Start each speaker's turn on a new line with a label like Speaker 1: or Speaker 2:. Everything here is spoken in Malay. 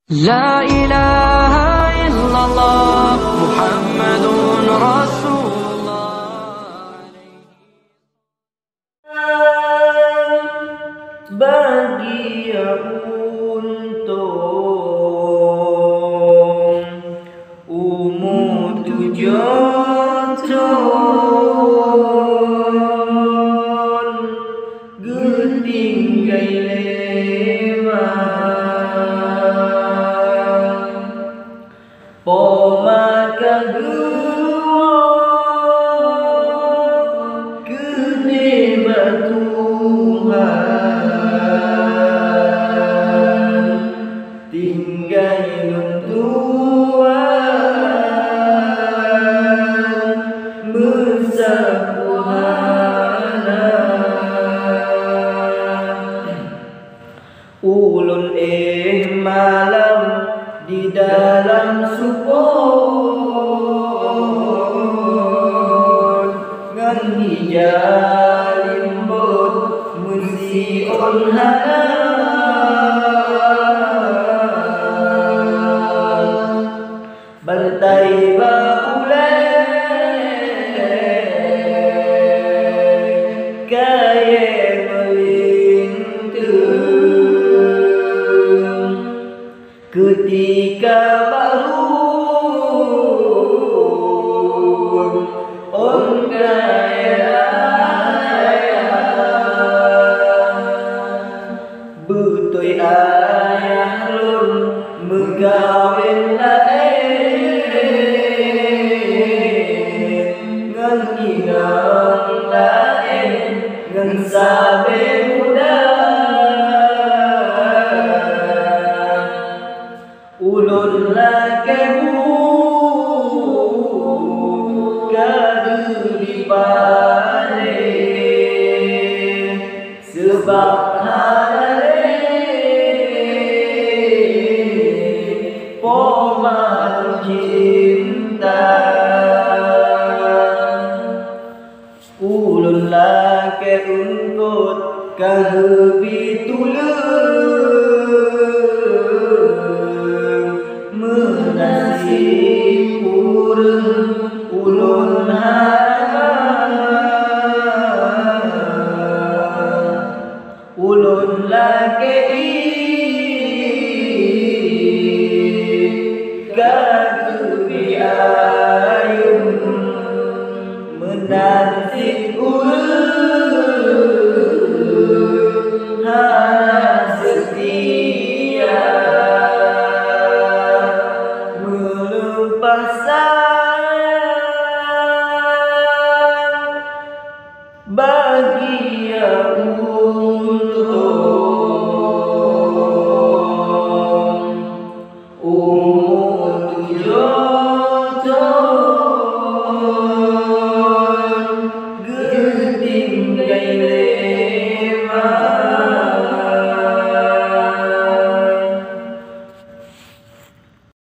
Speaker 1: لا إله إلا الله محمد رسول الله.
Speaker 2: Bagi untung umur tujuan geting gai leman pomaka geruang gede batuhan tinggal nuntuan bersapuhanan ulun malam di dalam supon ngan hijalimbut musi on bantai baulai kaya melintung ketika baru on kaya betul ayah lun megawin ngan inang lain ngan sabe muda ulun lakebu kadu dipane sebab halale poman cinta ulun lake untut kagebi tulung menasih urang ulun harap ulun lake kagebi ayun menasih